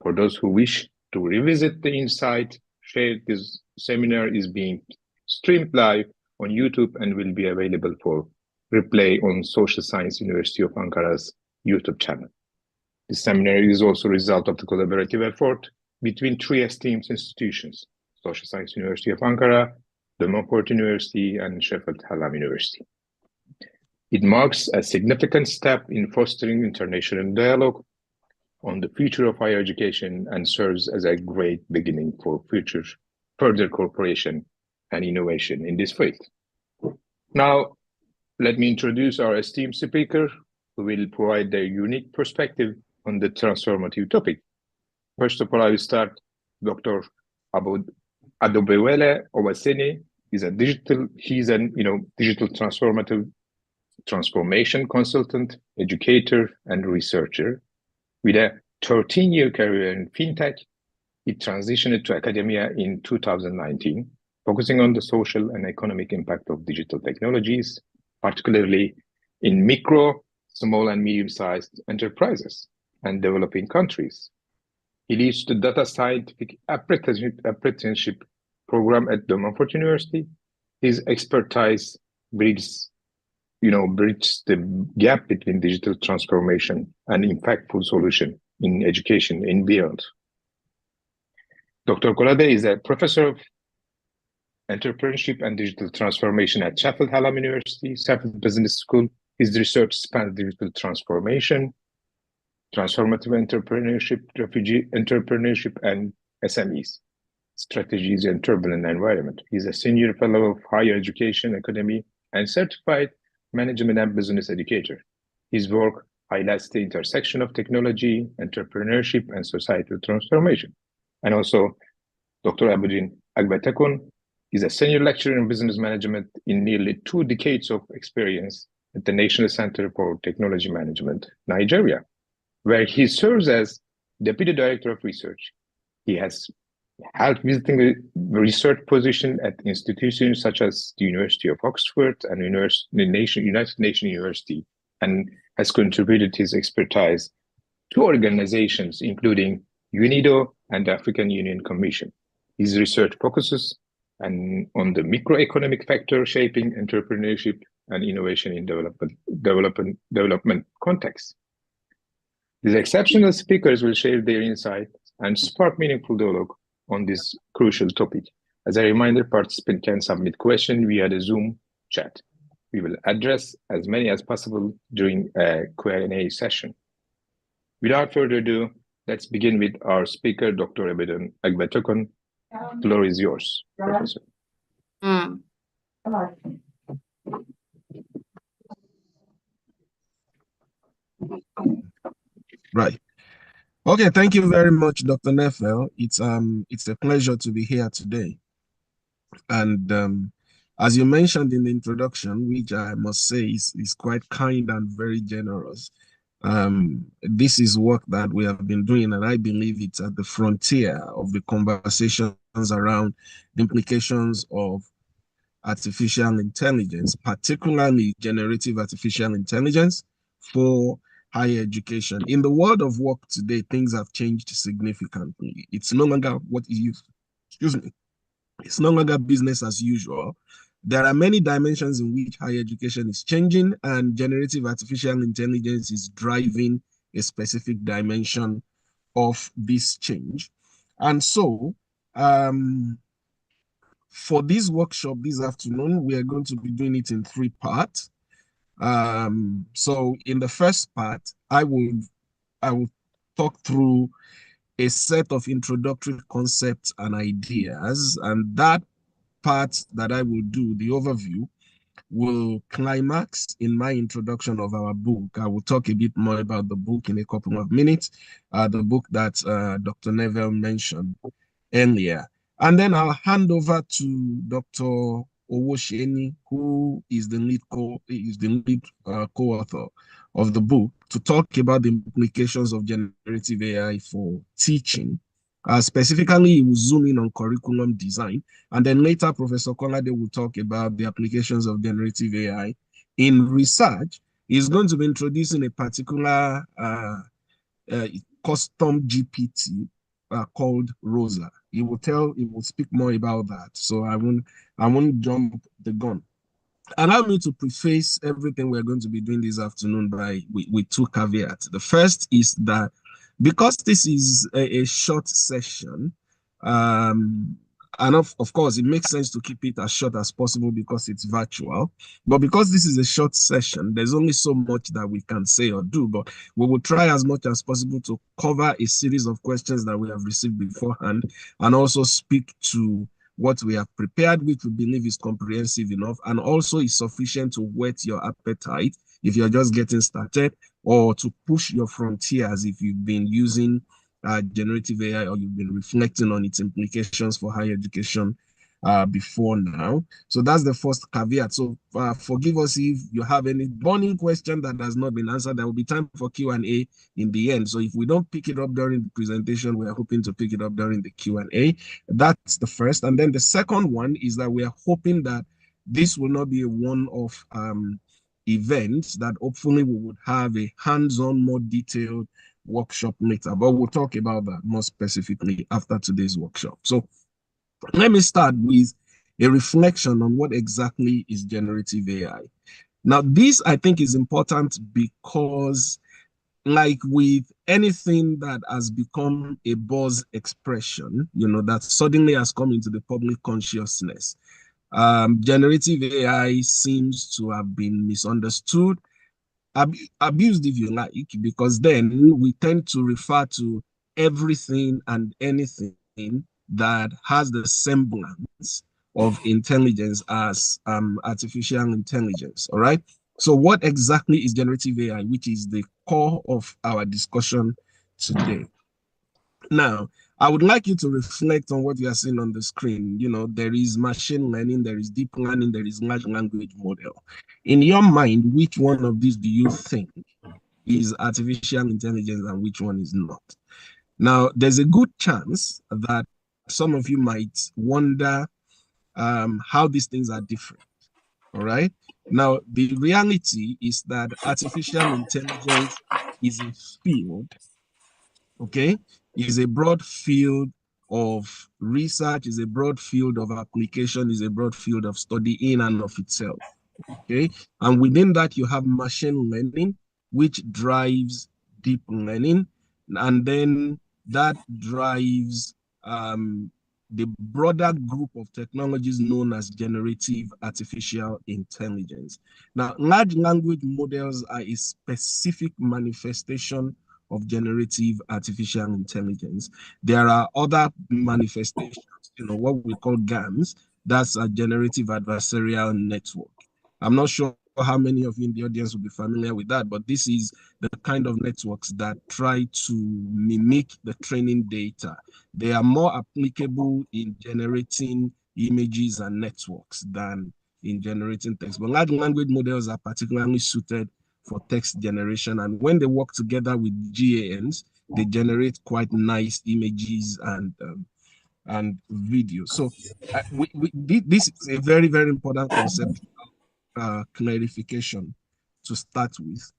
For those who wish to revisit the insight shared, this seminar is being streamed live on YouTube and will be available for replay on Social Science University of Ankara's YouTube channel. This seminar is also a result of the collaborative effort between three esteemed institutions: Social Science University of Ankara, De Montfort University, and Sheffield Hallam University. It marks a significant step in fostering international dialogue on the future of higher education and serves as a great beginning for further cooperation and innovation in this field. Now, let me introduce our esteemed speaker, who will provide their unique perspective on the transformative topic. First of all, I will start. Dr. Adobewele Owaseni is a digital transformation consultant, educator, and researcher. With a 13-year career in fintech, he transitioned to academia in 2019, focusing on the social and economic impact of digital technologies, particularly in micro, small, and medium-sized enterprises and developing countries. He leads the Data Scientific Apprenticeship Program at De Montfort University. His expertise bridges the gap between digital transformation and impactful solution in education and beyond. Dr. Kolade is a professor of entrepreneurship and digital transformation at Sheffield Hallam University, Sheffield Business School. His research spans digital transformation, transformative entrepreneurship, refugee entrepreneurship, and SMEs, strategies in turbulent environment. He's a senior fellow of Higher Education Academy and certified management and business educator. His work highlights the intersection of technology, entrepreneurship, and societal transformation. And also, Dr. Abudin Agbetekun is a senior lecturer in business management in nearly 2 decades of experience at the National Center for Technology Management, Nigeria, where he serves as Deputy Director of Research. He has held visiting research position at institutions such as the University of Oxford and United Nations University, and has contributed his expertise to organizations including UNIDO and the African Union Commission. His research focuses on the microeconomic factor shaping entrepreneurship and innovation in development context. These exceptional speakers will share their insights and spark meaningful dialogue on this crucial topic. As a reminder, participants can submit questions via the Zoom chat. We will address as many as possible during a Q&A session. Without further ado, let's begin with our speaker, Dr. Abudin Agbetekun. The floor is yours, Professor. Right. Okay, thank you very much, Dr. Neffel. It's a pleasure to be here today. And as you mentioned in the introduction, which I must say is quite kind and very generous, this is work that we have been doing, and I believe it's at the frontier of the conversations around the implications of artificial intelligence, particularly generative artificial intelligence, for higher education. In the world of work today, things have changed significantly. It's no longer it's no longer business as usual. There are many dimensions in which higher education is changing, and generative artificial intelligence is driving a specific dimension of this change. And so, for this workshop this afternoon, we are going to be doing it in 3 parts. So in the first part, I will talk through a set of introductory concepts and ideas, and that part that I will do, the overview, will climax in my introduction of our book. I will talk a bit more about the book in a couple of minutes, the book that Dr. Neville mentioned earlier. And then I'll hand over to Dr. Owaseni, who is the lead co-author of the book, to talk about the implications of generative AI for teaching. Specifically, he will zoom in on curriculum design, and then later Professor Kolade will talk about the applications of generative AI in research. He's going to be introducing a particular custom GPT called Rosa. He will speak more about that. So I won't jump the gun. Allow me to preface everything we're going to be doing this afternoon with two caveats. The first is that because this is a short session, um, and of course, it makes sense to keep it as short as possible because it's virtual. But because this is a short session, there's only so much that we can say or do. But we will try as much as possible to cover a series of questions that we have received beforehand and also speak to what we have prepared, which we believe is comprehensive enough and also is sufficient to whet your appetite if you're just getting started, or to push your frontiers if you've been using generative AI or you've been reflecting on its implications for higher education before now. So that's the first caveat. So forgive us if you have any burning question that has not been answered. There will be time for Q&A in the end. So if we don't pick it up during the presentation, we are hoping to pick it up during the Q&A. That's the first. And then the second one is that we are hoping that this will not be a one-off event, that hopefully we would have a hands-on, more detailed workshop later. But we'll talk about that more specifically after today's workshop. So let me start with a reflection on what exactly is generative AI. Now, this I think is important because, like with anything that has become a buzz expression, that suddenly has come into the public consciousness, generative AI seems to have been misunderstood, abused, if you like, because then we tend to refer to everything and anything that has the semblance of intelligence as artificial intelligence. All right. So, what exactly is generative AI, which is the core of our discussion today? Now, I would like you to reflect on what you are seeing on the screen. There is machine learning, there is deep learning, there is large language model. In your mind, which one of these do you think is artificial intelligence and which one is not? Now, there's a good chance that some of you might wonder how these things are different. All right. Now, the reality is that artificial intelligence is a field, okay, is a broad field of research, is a broad field of application, is a broad field of study in and of itself. Okay. And within that, you have machine learning, which drives deep learning. And then that drives the broader group of technologies known as generative artificial intelligence. Now, large language models are a specific manifestation of generative artificial intelligence. There are other manifestations, what we call GANs, that's a generative adversarial network. I'm not sure how many of you in the audience will be familiar with that, but this is the kind of networks that try to mimic the training data. They are more applicable in generating images and networks than in generating text. But large language models are particularly suited for text generation. And when they work together with GANs, they generate quite nice images and video. So this is a very, very important concept clarification to start with.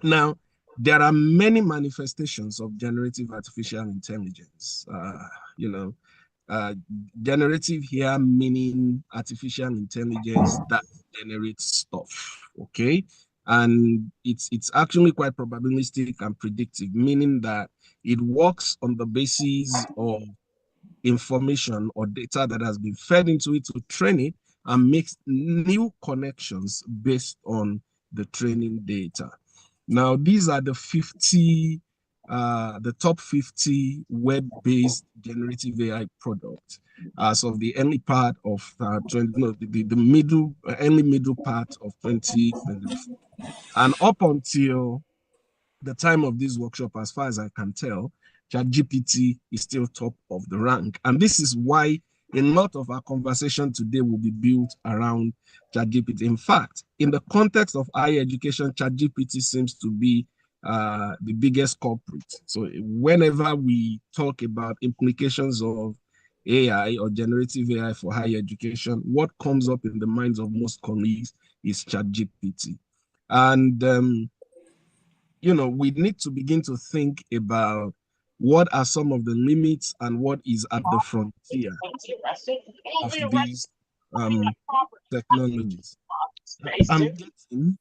Now, there are many manifestations of generative artificial intelligence. Generative here meaning artificial intelligence that generates stuff, okay? And it's actually quite probabilistic and predictive, meaning that it works on the basis of information or data that has been fed into it to train it and makes new connections based on the training data. Now, these are the top 50 web-based generative AI products as of the early part of early middle part of 2024. And up until the time of this workshop, as far as I can tell, ChatGPT is still top of the rank. And this is why a lot of our conversation today will be built around ChatGPT. In fact, in the context of higher education, ChatGPT seems to be the biggest culprit. So whenever we talk about implications of AI or generative AI for higher education, what comes up in the minds of most colleagues is ChatGPT. And we need to begin to think about what are some of the limits and what is at the frontier of these technologies. I'm getting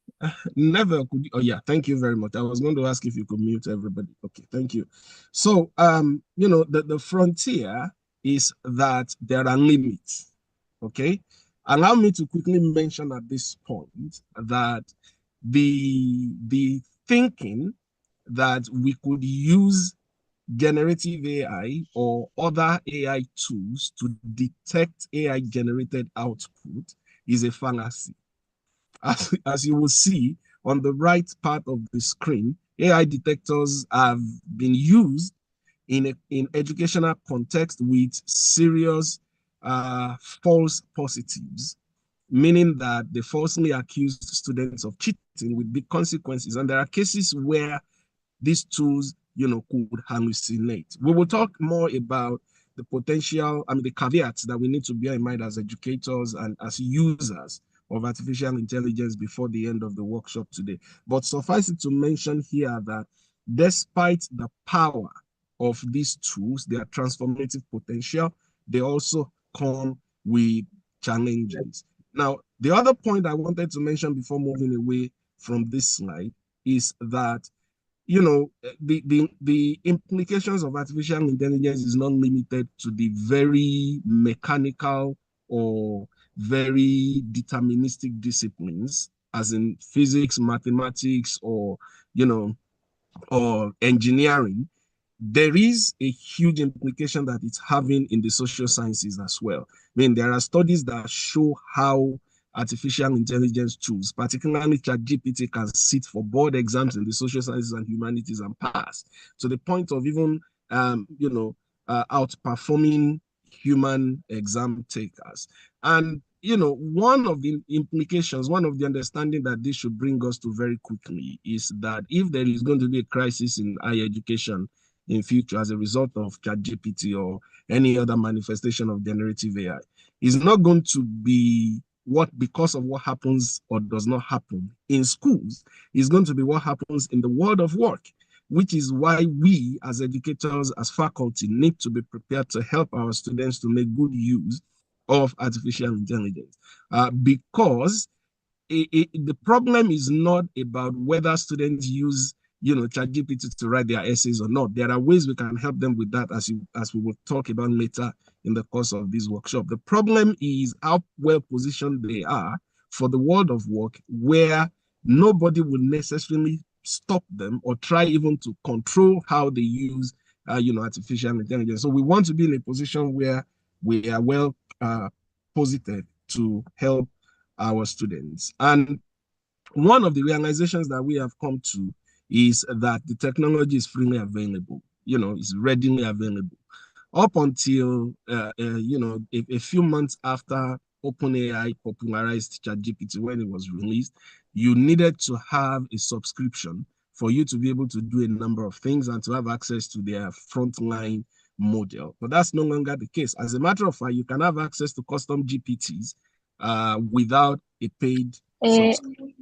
never could you, oh yeah, thank you very much. I was going to ask if you could mute everybody. Okay, thank you. So the frontier is that there are limits. Okay. Allow me to quickly mention at this point that the thinking that we could use generative AI or other AI tools to detect AI generated output is a fallacy. As you will see on the right part of the screen, AI detectors have been used in educational context with serious false positives, meaning that they falsely accused students of cheating with big consequences. And there are cases where these tools, could hallucinate. We will talk more about the potential, the caveats that we need to bear in mind as educators and as users of artificial intelligence before the end of the workshop today. But suffice it to mention here that despite the power of these tools, their transformative potential, they also come with challenges. Now, the other point I wanted to mention before moving away from this slide is that the implications of artificial intelligence is not limited to the very mechanical or very deterministic disciplines, as in physics, mathematics, or engineering. There is a huge implication that it's having in the social sciences as well. There are studies that show how artificial intelligence tools, particularly ChatGPT, can sit for board exams in the social sciences and humanities and pass, to the point of even, outperforming human exam takers. And one of the implications, one of the understanding that this should bring us to very quickly is that if there is going to be a crisis in higher education in future as a result of ChatGPT or any other manifestation of generative AI, is not going to be because of what happens or does not happen in schools. Is going to be what happens in the world of work, which is why we as educators, as faculty, need to be prepared to help our students to make good use of artificial intelligence. Because the problem is not about whether students use ChatGPT to write their essays or not. There are ways we can help them with that, as we will talk about later in the course of this workshop. The problem is how well positioned they are for the world of work, where nobody will necessarily stop them or try even to control how they use artificial intelligence. So we want to be in a position where we are well posited to help our students. And one of the realizations that we have come to is that the technology is freely available, is readily available. Up until, a few months after OpenAI popularized ChatGPT when it was released, you needed to have a subscription for you to be able to do a number of things and to have access to their frontline model. But that's no longer the case. As a matter of fact, you can have access to custom GPTs without a paid subscription.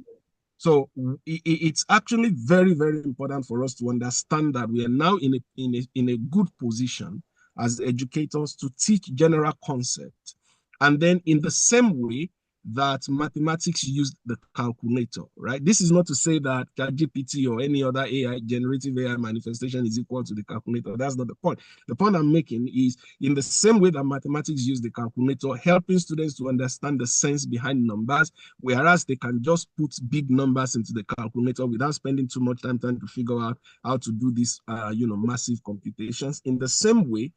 So it's actually very, very important for us to understand that we are now in a good position as educators to teach general concepts. And then in the same way that mathematics used the calculator, right? This is not to say that ChatGPT or any other AI, generative AI manifestation is equal to the calculator. That's not the point. The point I'm making is in the same way that mathematics use the calculator, helping students to understand the sense behind numbers, whereas they can just put big numbers into the calculator without spending too much time trying to figure out how to do these, massive computations. In the same way,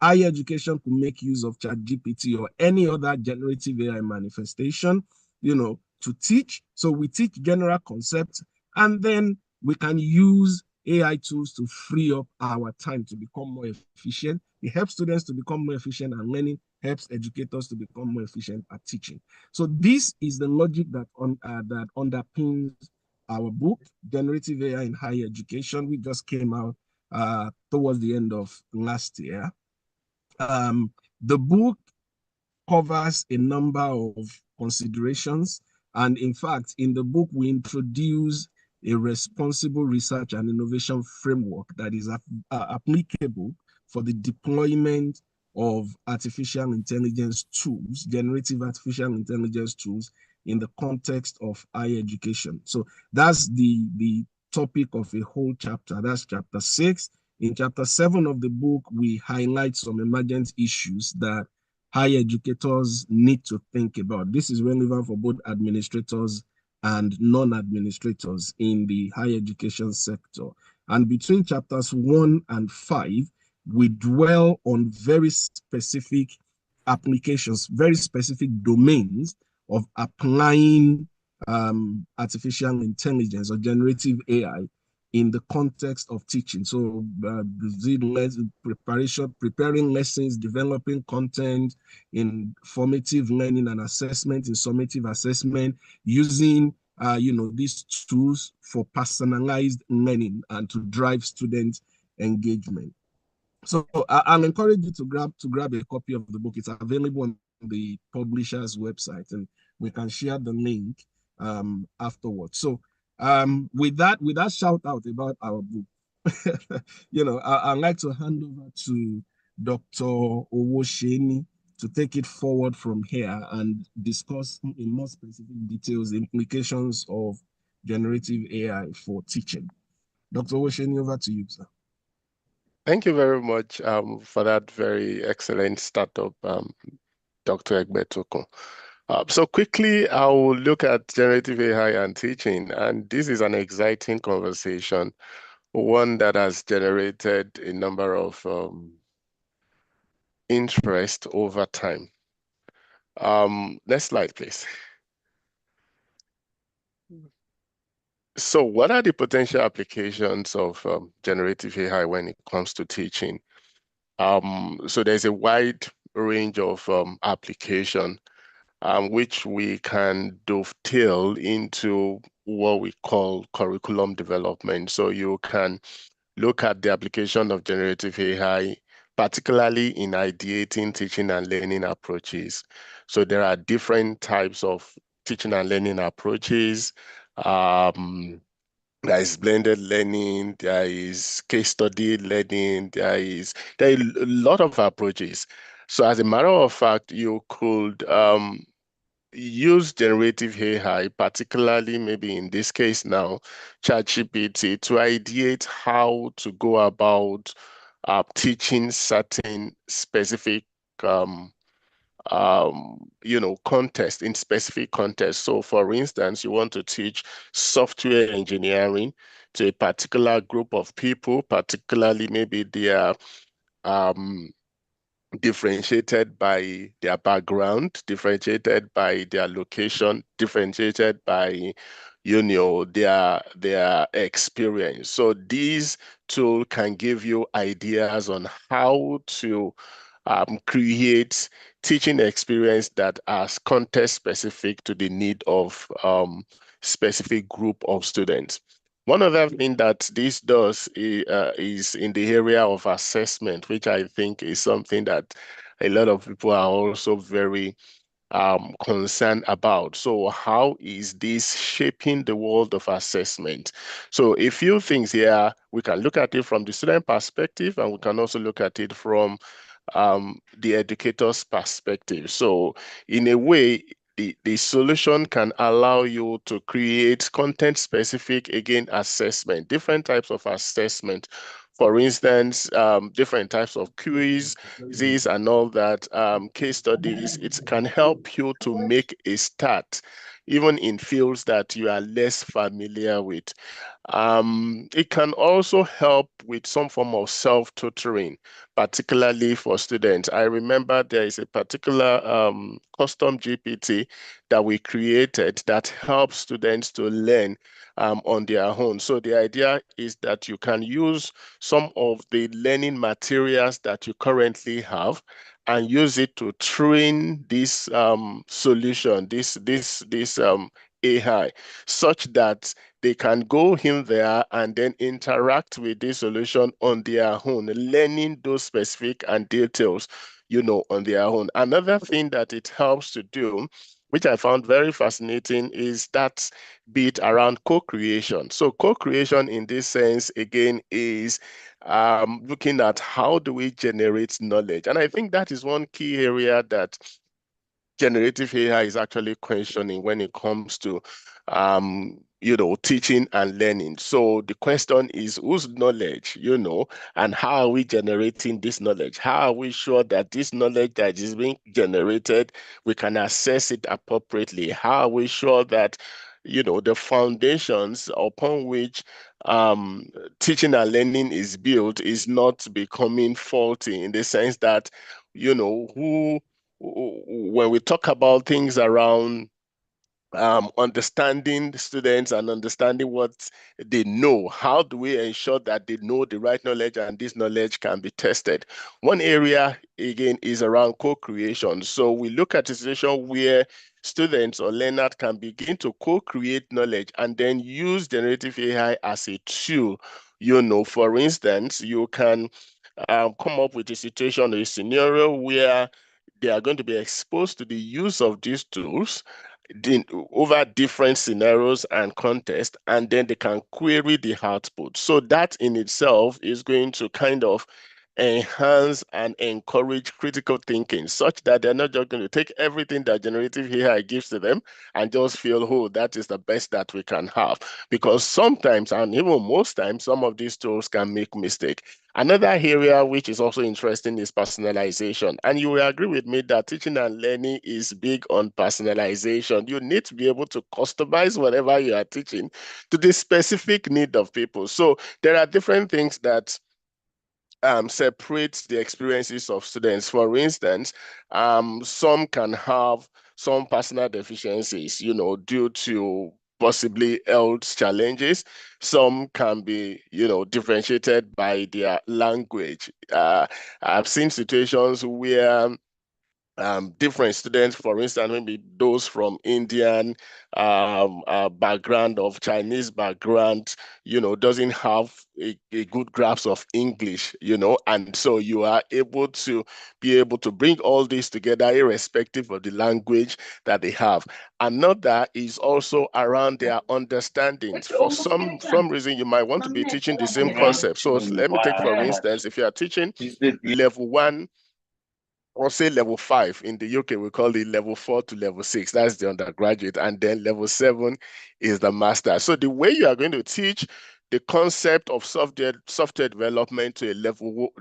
higher education could make use of ChatGPT or any other generative AI manifestation, to teach. So we teach general concepts, and then we can use AI tools to free up our time to become more efficient. It helps students to become more efficient at learning, helps educators to become more efficient at teaching. So this is the logic that underpins our book, Generative AI in Higher Education. We just came out towards the end of last year. The book covers a number of considerations. And in fact, in the book, we introduce a responsible research and innovation framework that is applicable for the deployment of artificial intelligence tools, generative artificial intelligence tools in the context of higher education. So that's the topic of a whole chapter. That's chapter 6. In chapter 7 of the book, we highlight some emergent issues that higher educators need to think about. This is relevant for both administrators and non-administrators in the higher education sector. And between chapters 1 and 5, we dwell on very specific applications, very specific domains of applying artificial intelligence or generative AI in the context of teaching. So preparing lessons, developing content, in formative learning and assessment, in summative assessment, using these tools for personalized learning and to drive student engagement. So I'll encourage you to grab a copy of the book. It's available on the publisher's website, and we can share the link afterwards. So with that shout out about our book, I'd like to hand over to Dr. Owosheni to take it forward from here and discuss in more specific details the implications of generative AI for teaching. Dr. Owosheni, over to you, sir. Thank you very much for that very excellent startup, Dr. Egbetokun. So quickly, I will look at generative AI and teaching, and this is an exciting conversation, one that has generated a number of interest over time. Next slide, please. So what are the potential applications of generative AI when it comes to teaching? So there's a wide range of application which we can dovetail into what we call curriculum development. So you can look at the application of generative AI, particularly in ideating teaching and learning approaches. So there are different types of teaching and learning approaches. There is blended learning, there is case study learning, there are a lot of approaches. So as a matter of fact, you could use generative AI, particularly maybe in this case now, ChatGPT, to ideate how to go about teaching certain specific contest in specific contests. So for instance, you want to teach software engineering to a particular group of people, particularly maybe they are differentiated by their background, differentiated by their location, differentiated by their experience. So these tools can give you ideas on how to create teaching experience that are context specific to the need of specific group of students. One other thing that this does is in the area of assessment, which I think is something that a lot of people are also very concerned about. So how is this shaping the world of assessment? So a few things here, we can look at it from the student perspective, and we can also look at it from the educator's perspective. So in a way, the solution can allow you to create content-specific, again, assessment, different types of assessment. For instance, different types of quizzes and all that, case studies. It can help you to make a start, even in fields that you are less familiar with. It can also help with some form of self-tutoring, particularly for students. I remember there is a particular custom GPT that we created that helps students to learn on their own. So the idea is that you can use some of the learning materials that you currently have and use it to train this solution, this AI, such that they can go in there and then interact with this solution on their own, learning those specific and details, on their own. Another thing that it helps to do which I found very fascinating, is that bit around co-creation. So co-creation in this sense, again, is looking at how do we generate knowledge. And I think that is one key area that generative AI is actually questioning when it comes to teaching and learning. So the question is, whose knowledge, and how are we generating this knowledge? How are we sure that this knowledge that is being generated, we can assess it appropriately? How are we sure that the foundations upon which teaching and learning is built is not becoming faulty, in the sense that, when we talk about things around understanding the students and understanding what they know, how do we ensure that they know the right knowledge and this knowledge can be tested? One area, again, is around co-creation. So we look at a situation where students or learners can begin to co-create knowledge and then use generative AI as a tool. For instance, you can come up with a situation or a scenario where they are going to be exposed to the use of these tools over different scenarios and contexts, and then they can query the output. So that in itself is going to kind of enhance and encourage critical thinking, such that they're not just going to take everything that generative AI gives to them and just feel, oh, that is the best that we can have. Because sometimes, and even most times, some of these tools can make mistakes. Another area which is also interesting is personalization. And you will agree with me that teaching and learning is big on personalization. You need to be able to customize whatever you are teaching to the specific need of people. So there are different things that separates the experiences of students. For instance, some can have some personal deficiencies, due to possibly health challenges. Some can be, differentiated by their language. I've seen situations where different students, for instance, maybe those from Indian background, of Chinese background, doesn't have a good grasp of English, and so you are able to bring all this together irrespective of the language that they have. Another is also around their understandings. For some reason, you might want to be teaching the same concept. So let me take, for instance, if you are teaching level 1, or say level 5. In the UK, we call it level 4 to level 6. That's the undergraduate. And then level 7 is the master. So the way you are going to teach the concept of software development to a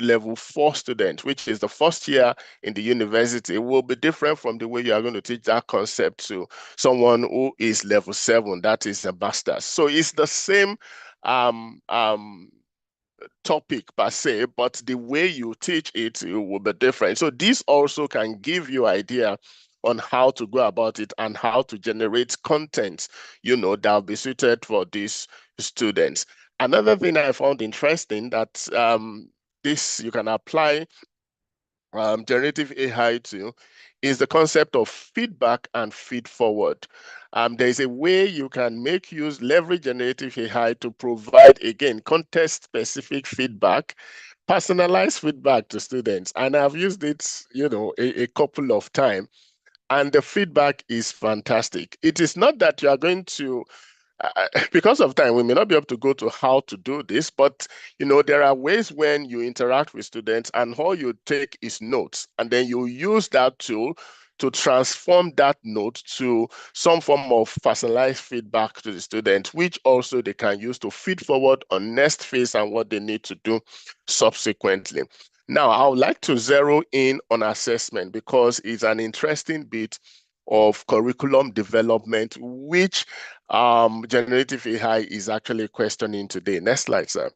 level 4 student, which is the first year in the university, will be different from the way you are going to teach that concept to someone who is level 7, that is a master. So it's the same topic per se, but the way you teach it will be different. So this also can give you idea on how to go about it and how to generate content, that will be suited for these students. Another thing I found interesting that this you can apply generative AI to is the concept of feedback and feed forward. There's a way you can leverage generative AI to provide, again, context-specific feedback, personalized feedback to students. And I've used it, a couple of times, and the feedback is fantastic. It is not that you are going to because of time, we may not be able to go to how to do this, but there are ways when you interact with students and all you take is notes, and then you use that tool to transform that note to some form of personalized feedback to the student, which also they can use to feed forward on next phase and what they need to do subsequently. Now, I would like to zero in on assessment because it's an interesting bit of curriculum development, which generative AI is actually questioning today. Next slide, sir.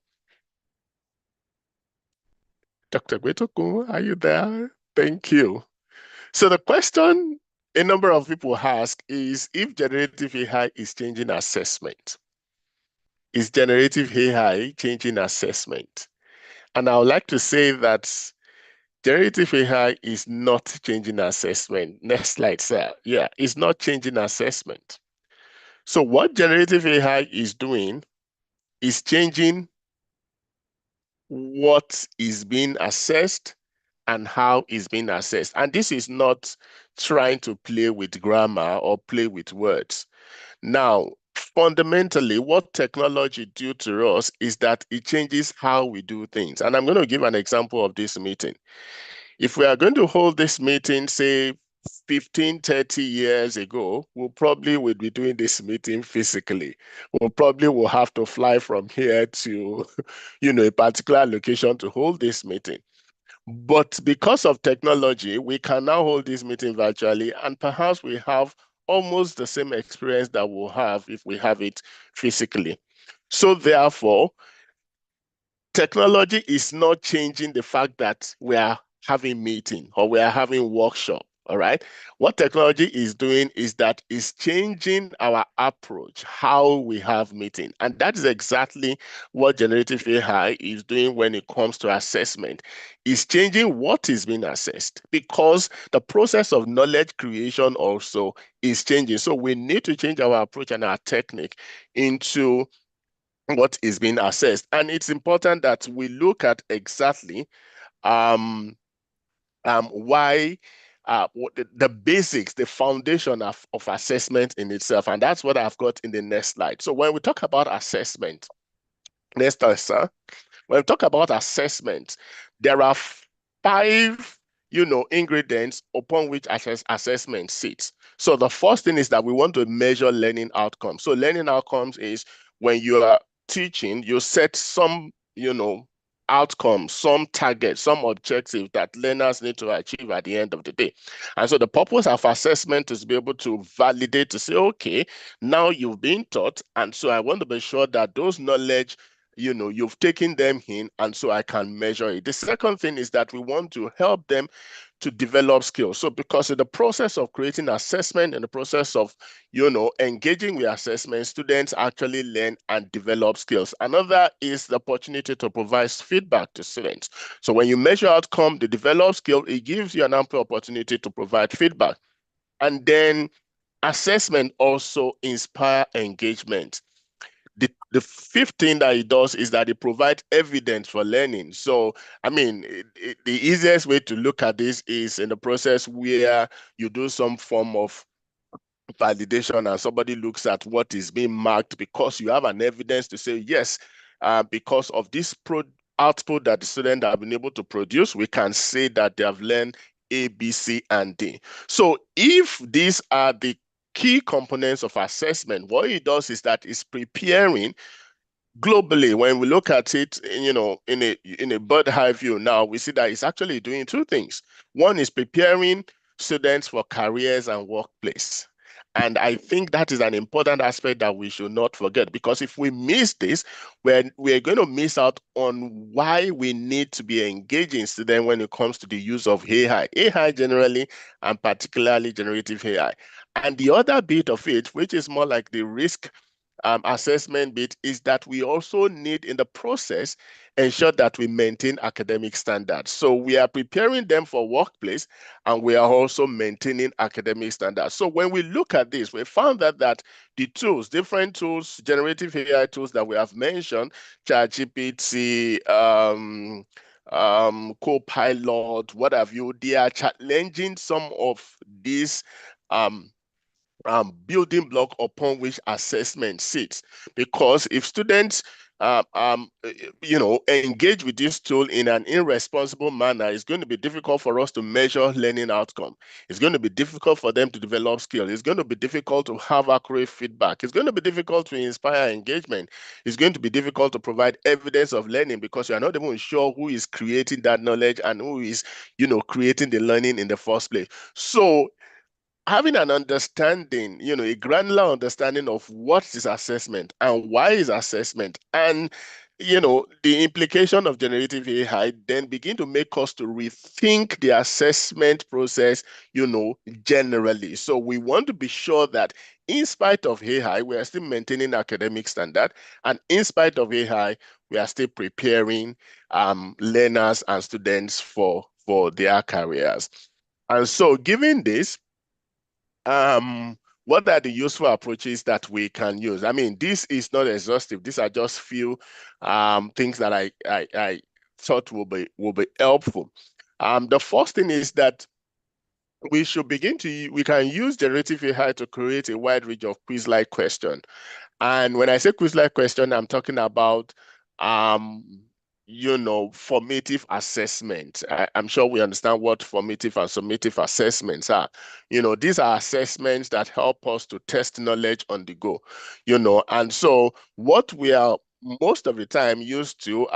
Dr. Gwetoku, are you there? Thank you. So the question a number of people ask is if generative AI is changing assessment. Is generative AI changing assessment? And I would like to say that generative AI is not changing assessment. Next slide, sir. Yeah, it's not changing assessment. So what generative AI is doing is changing what is being assessed and how it's being assessed. And this is not trying to play with grammar or play with words. Now, fundamentally, what technology do to us is that it changes how we do things. And I'm going to give an example of this meeting. If we are going to hold this meeting, say 15, 30 years ago, we'll probably would be doing this meeting physically. We'll probably will have to fly from here to, a particular location to hold this meeting. But because of technology, we can now hold this meeting virtually, and perhaps we have almost the same experience that we'll have if we have it physically. So therefore, technology is not changing the fact that we are having meeting or we are having workshop. All right. What technology is doing is that it's changing our approach, how we have meeting. And that is exactly what generative AI is doing when it comes to assessment. It's changing what is being assessed because the process of knowledge creation also is changing. So we need to change our approach and our technique into what is being assessed. And it's important that we look at exactly why the basics, the foundation of assessment in itself. And that's what I've got in the next slide. So when we talk about assessment, next slide, sir. When we talk about assessment, there are five, ingredients upon which assessment sits. So the first thing is that we want to measure learning outcomes. So learning outcomes is when you are teaching, you set some, outcomes, some targets, some objectives that learners need to achieve at the end of the day. And so the purpose of assessment is to be able to validate, to say, okay, now you've been taught, and so I want to be sure that those knowledge you've taken them in, and so I can measure it. The second thing is that we want to help them to develop skills. So because in the process of creating assessment, in the process of, engaging with assessment, students actually learn and develop skills. Another is the opportunity to provide feedback to students. So when you measure outcome, the develop skill, it gives you an ample opportunity to provide feedback. And then assessment also inspire engagement. The fifth thing that it does is that it provides evidence for learning. So, I mean, the easiest way to look at this is in the process where you do some form of validation and somebody looks at what is being marked because you have an evidence to say, yes, because of this output that the student have been able to produce, we can say that they have learned A, B, C, and D. So if these are the key components of assessment, what it does is that it's preparing globally. When we look at it, in a bird eye view now, we see that it's actually doing two things. One is preparing students for careers and workplace. And I think that is an important aspect that we should not forget, because if we miss this, we're going to miss out on why we need to be engaging students when it comes to the use of AI generally, and particularly generative AI. And the other bit of it, which is more like the risk assessment bit, is that we also need in the process ensure that we maintain academic standards. So we are preparing them for workplace, and we are also maintaining academic standards. So when we look at this, we found that the tools, different tools, generative AI tools that we have mentioned, ChatGPT, Copilot, what have you, they are challenging some of these building block upon which assessment sits. Because if students engage with this tool in an irresponsible manner, it's going to be difficult for us to measure learning outcome. It's going to be difficult for them to develop skills. It's going to be difficult to have accurate feedback. It's going to be difficult to inspire engagement. It's going to be difficult to provide evidence of learning, because you are not even sure who is creating that knowledge and who is, creating the learning in the first place. So having an understanding, a granular understanding of what is assessment and why is assessment, and the implication of generative AI, then begin to make us to rethink the assessment process, generally. So we want to be sure that in spite of AI, we are still maintaining academic standard, and in spite of AI, we are still preparing learners and students for their careers. And so given this, what are the useful approaches that we can use? I mean, this is not exhaustive. These are just few things that I thought will be helpful. The first thing is that we can use generative AI to create a wide range of quiz-like questions. And when I say quiz-like question, I'm talking about, formative assessment. I'm sure we understand what formative and summative assessments are. These are assessments that help us to test knowledge on the go, and so what we are most of the time used to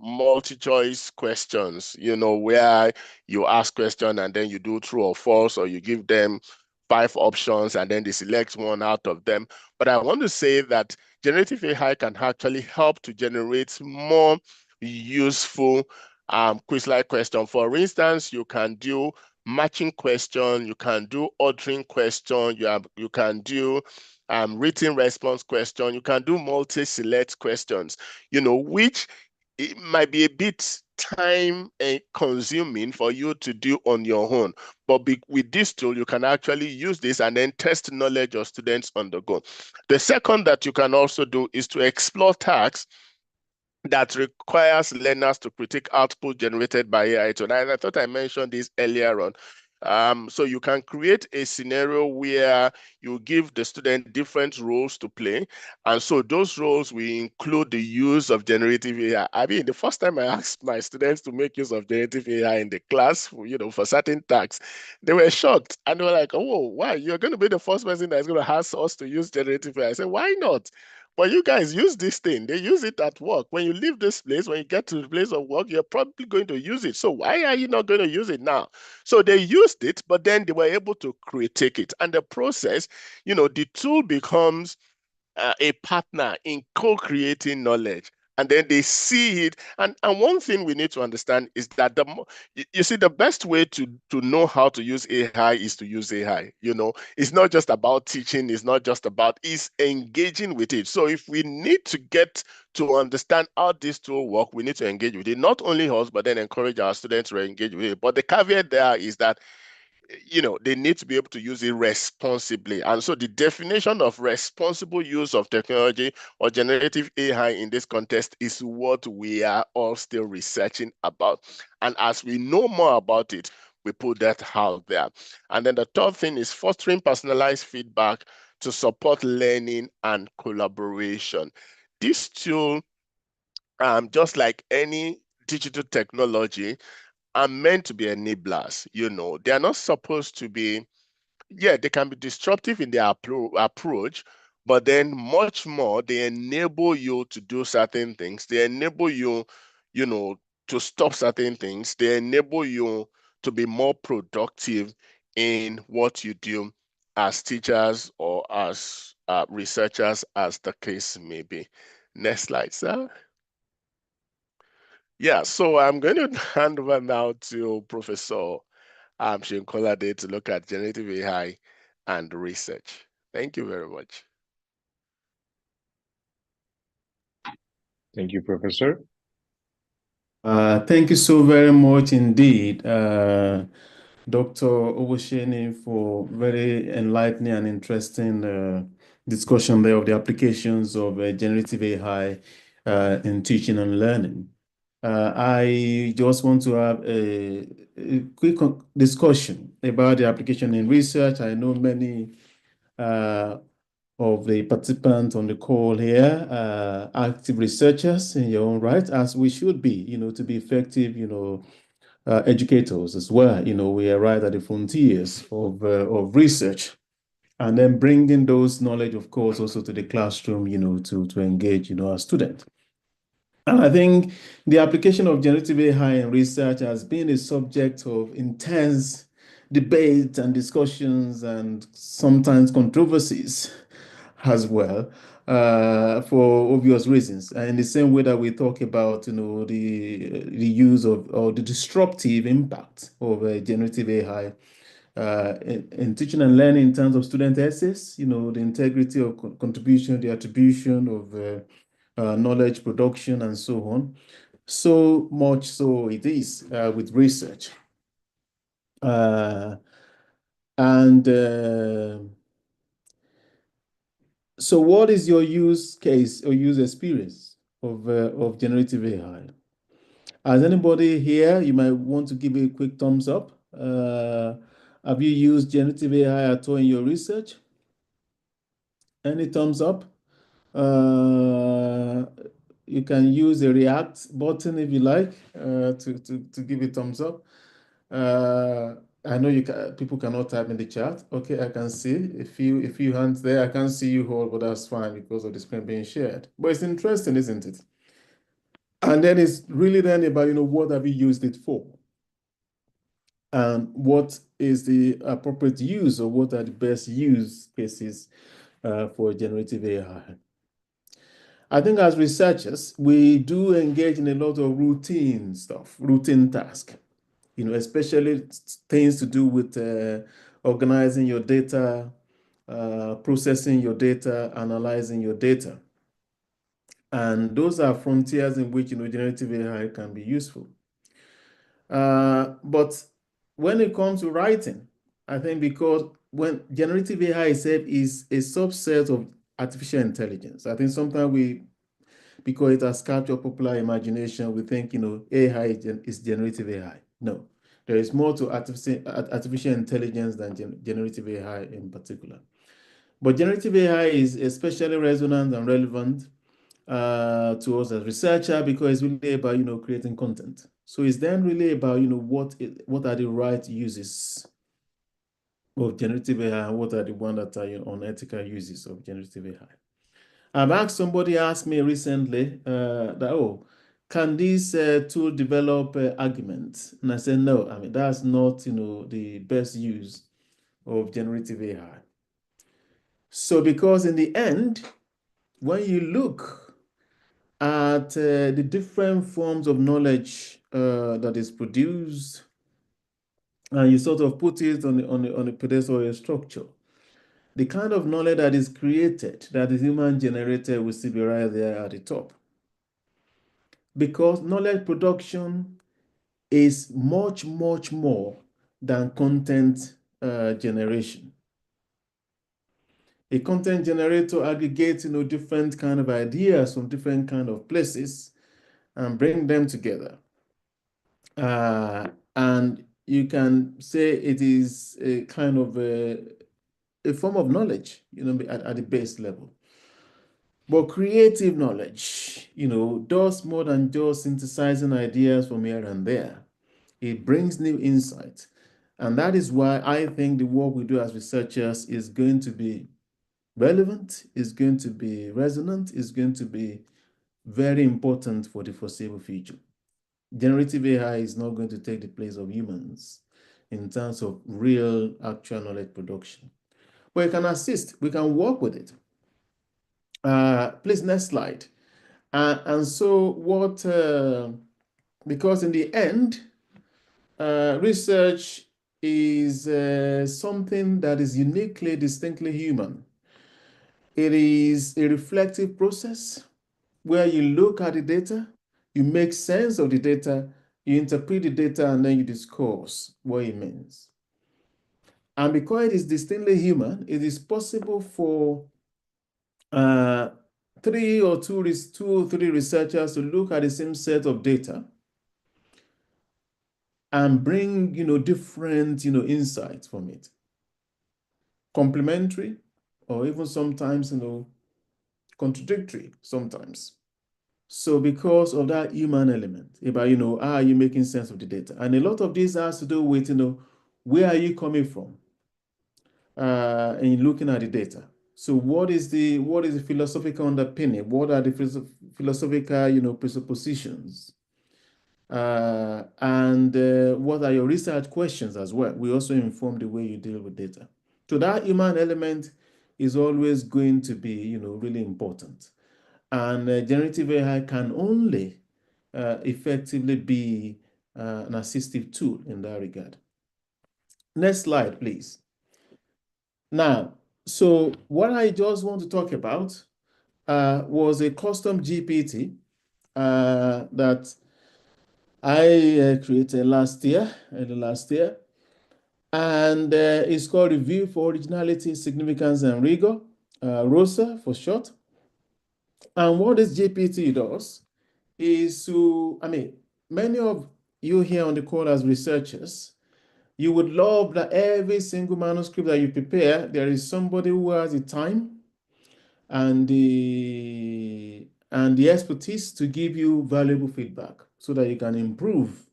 multi-choice questions, where you ask question and then you do true or false, or you give them 5 options and then they select one out of them. But I want to say that generative AI can actually help to generate more useful quiz-like question. For instance, you can do matching question, you can do ordering question, you can do written response question, you can do multi-select questions, which it might be a bit time consuming for you to do on your own. But with this tool, you can actually use this and then test knowledge of students on the go. The second that you can also do is to explore tasks that requires learners to critique output generated by AI. So I thought I mentioned this earlier on. So you can create a scenario where you give the student different roles to play. And so those roles will include the use of generative AI. I mean, the first time I asked my students to make use of generative AI in the class, for certain tasks, they were shocked. And they were like, oh, why? You're going to be the first person that's going to ask us to use generative AI. I said, why not? But you guys use this thing. They use it at work. When you leave this place, when you get to the place of work, you're probably going to use it. So why are you not going to use it now? So they used it, but then they were able to critique it. And the process, the tool becomes a partner in co-creating knowledge. And then they see it. And one thing we need to understand is that you see, the best way to know how to use AI is to use AI. It's not just about teaching, it's not just about, it's engaging with it. So if we need to get to understand how this tool works, we need to engage with it. Not only us, but then encourage our students to engage with it. But the caveat there is that they need to be able to use it responsibly. And so the definition of responsible use of technology or generative AI in this context is what we are all still researching about. And as we know more about it, we put that out there. And then the third thing is fostering personalized feedback to support learning and collaboration. This tool, just like any digital technology, are meant to be enablers. They are not supposed to be, they can be disruptive in their approach, but then much more, they enable you to do certain things. They enable you, to stop certain things. They enable you to be more productive in what you do as teachers or as researchers, as the case may be. Next slide, sir. Yeah, so I'm going to hand over now to Professor Shinkolade to look at generative AI and research. Thank you very much. Thank you, Professor. Thank you so very much indeed, Dr. Owosheni, for very enlightening and interesting discussion there of the applications of generative AI in teaching and learning. I just want to have a quick discussion about the application in research. I know many of the participants on the call here, active researchers in your own right, as we should be, to be effective, educators as well. We are right at the frontiers of research, and then bringing those knowledge, of course, also to the classroom, to engage, our students. And I think the application of generative AI in research has been a subject of intense debate and discussions and sometimes controversies as well, for obvious reasons. In the same way that we talk about, the use of or the disruptive impact of generative AI in teaching and learning in terms of student essays, the integrity of contribution, the attribution of knowledge production, and so on. So much so it is with research. So what is your use case or use experience of generative AI? As anybody here, you might want to give a quick thumbs up. Have you used generative AI at all in your research? Any thumbs up? You can use the react button if you like to give a thumbs up. I know people cannot type in the chat. Okay, I can see a few hands there. I can't see you all, but that's fine because of the screen being shared. But it's interesting, isn't it? And then it's really then about, what have you used it for? And what is the appropriate use, or what are the best use cases for generative AI? I think as researchers, we do engage in a lot of routine stuff, routine tasks, especially things to do with organizing your data, processing your data, analyzing your data. And those are frontiers in which, generative AI can be useful. But when it comes to writing, I think because when generative AI itself is a subset of artificial intelligence, I think sometimes because it has captured popular imagination, we think, AI is generative AI. No, there is more to artificial intelligence than generative AI in particular. But generative AI is especially resonant and relevant to us as researcher because it's really about, creating content. So it's then really about, what are the right uses of generative AI and what are the ones that are unethical uses of generative AI. I've asked somebody asked me recently can this tool develop arguments? And I said, no, that's not, the best use of generative AI. So because in the end, when you look at the different forms of knowledge that is produced, and you sort of put it on a pedestal or a structure, the kind of knowledge that is created, that is human generated, will still be right there at the top. Because knowledge production is much, much more than content generation. A content generator aggregates, different kind of ideas from different kind of places and bring them together. And you can say it is a kind of a form of knowledge, at the base level. But creative knowledge, does more than just synthesizing ideas from here and there. It brings new insight. And that is why I think the work we do as researchers is going to be relevant, is going to be resonant, is going to be very important for the foreseeable future. Generative AI is not going to take the place of humans in terms of real, actual knowledge production. But it can assist, we can work with it. Please, next slide. And so what, because in the end, research is something that is uniquely, distinctly human. It is a reflective process where you look at the data, you make sense of the data, you interpret the data, and then you discuss what it means. And because it is distinctly human, it is possible for two or three researchers to look at the same set of data and bring, different, insights from it. Complementary, or even sometimes, contradictory sometimes. So because of that human element, about, how are you making sense of the data? And a lot of this has to do with, where are you coming from in looking at the data? So what is the philosophical underpinning? What are the philosophical, presuppositions? And what are your research questions as well? We also inform the way you deal with data. So that human element is always going to be, really important. And generative AI can only effectively be an assistive tool in that regard. Next slide, please. Now, so what I just want to talk about was a custom GPT that I created last year, and it's called Review for Originality, Significance, and Rigor, ROSA for short. And what this GPT does is many of you here on the call as researchers, you would love that every single manuscript that you prepare, there is somebody who has the time and the expertise to give you valuable feedback so that you can improve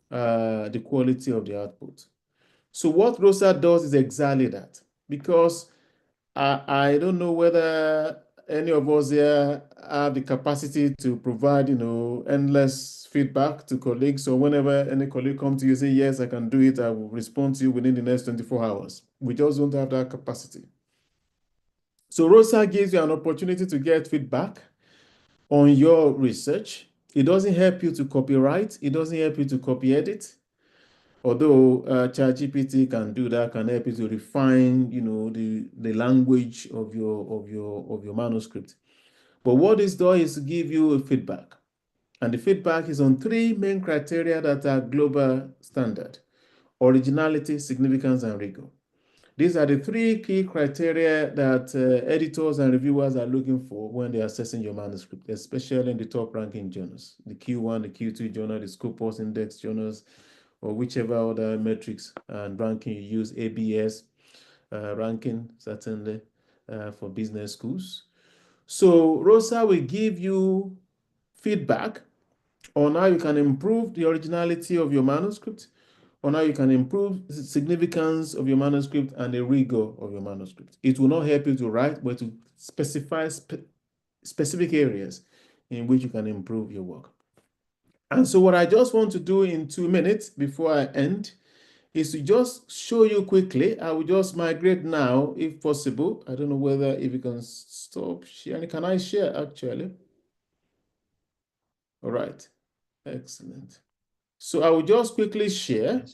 the quality of the output. So what ROSA does is exactly that, because I don't know whether any of us here have the capacity to provide, endless feedback to colleagues. So whenever any colleague comes to you, say, yes, I can do it, I will respond to you within the next 24 hours. We just don't have that capacity. So ROSA gives you an opportunity to get feedback on your research. It doesn't help you to copyright. It doesn't help you to copy edit. Although ChatGPT can do that, can help you to refine, the language of your manuscript. But what this does is to give you a feedback. And the feedback is on three main criteria that are global standard: originality, significance, and rigor. These are the three key criteria that editors and reviewers are looking for when they're assessing your manuscript, especially in the top ranking journals, the Q1, the Q2 journal, the Scopus Index journals, or whichever other metrics and ranking you use, ABS ranking, certainly for business schools. So ROSA will give you feedback on how you can improve the originality of your manuscript, on how you can improve the significance of your manuscript and the rigor of your manuscript. It will not help you to write, but to specify specific areas in which you can improve your work. And so what I just want to do in 2 minutes before I end is to just show you quickly. I will just migrate now, if possible. I don't know whether if you can stop sharing. Can I share actually? All right, excellent. So I will just quickly share.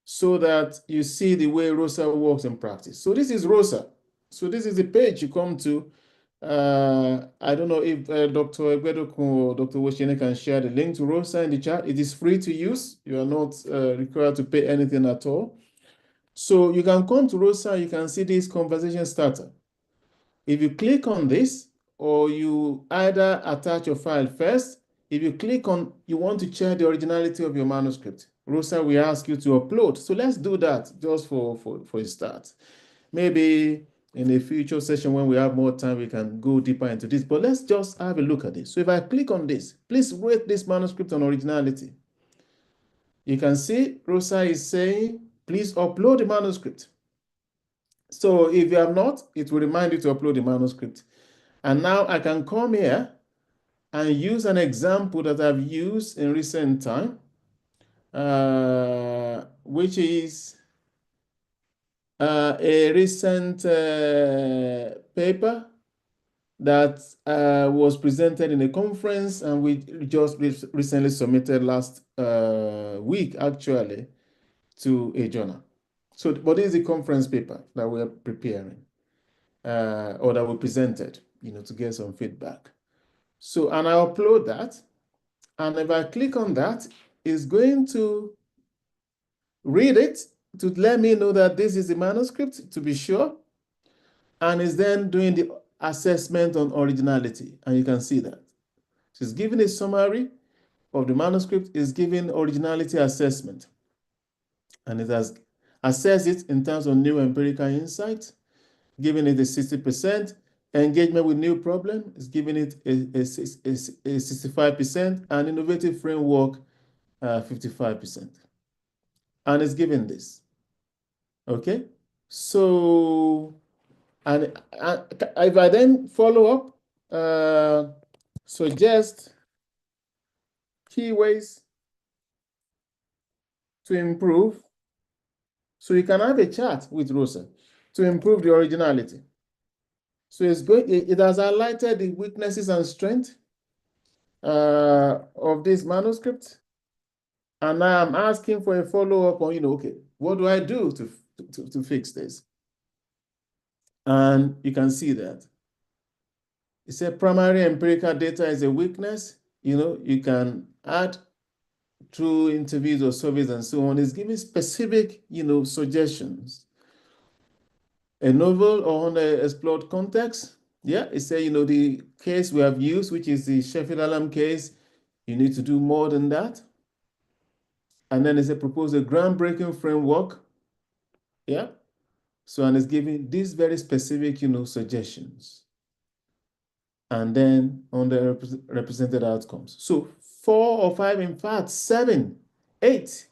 So that you see the way ROSA works in practice. So this is ROSA. So this is the page you come to. I don't know if Dr. Egbedoku or Dr. Woshine can share the link to ROSA in the chat. It is free to use. You are not required to pay anything at all. So you can come to ROSA, you can see this conversation starter. If you click on this, or you either attach your file first, if you click on, you want to check the originality of your manuscript, ROSA will ask you to upload. So let's do that just for a start. Maybe in a future session when we have more time, we can go deeper into this, but let's just have a look at this. So if I click on this, please rate this manuscript on originality. You can see ROSA is saying, please upload the manuscript. So if you have not, it will remind you to upload the manuscript. And now I can come here and use an example that I've used in recent time, which is a recent paper that was presented in a conference, and we just recently submitted last week, actually, to a journal. So, but this is a conference paper that we're preparing, or that we presented, to get some feedback. So, and I upload that, and if I click on that, it's going to read it to let me know that this is the manuscript, to be sure, and is then doing the assessment on originality, and you can see that. So it's giving a summary of the manuscript, is giving originality assessment, and it has assessed it in terms of new empirical insight, giving it a 60%. Engagement with new problem is giving it a 65%, and innovative framework 55%. And it's given this. Okay, so and if I then follow up, suggest key ways to improve. So you can have a chat with ROSA to improve the originality. So it has highlighted the weaknesses and strengths of this manuscript. And now I'm asking for a follow-up on, okay, what do I do to fix this? And you can see that. It said primary empirical data is a weakness. You can add through interviews or surveys and so on. It's giving specific, suggestions. A novel or unexplored context, Yeah, it said, you know, the case we have used, which is the Sheffield Alarm case, you need to do more than that. And then it's a propose a groundbreaking framework. Yeah. So, and it's giving these very specific, you know, suggestions. And then on the represented outcomes. So 4 or 5, in fact, 7, 8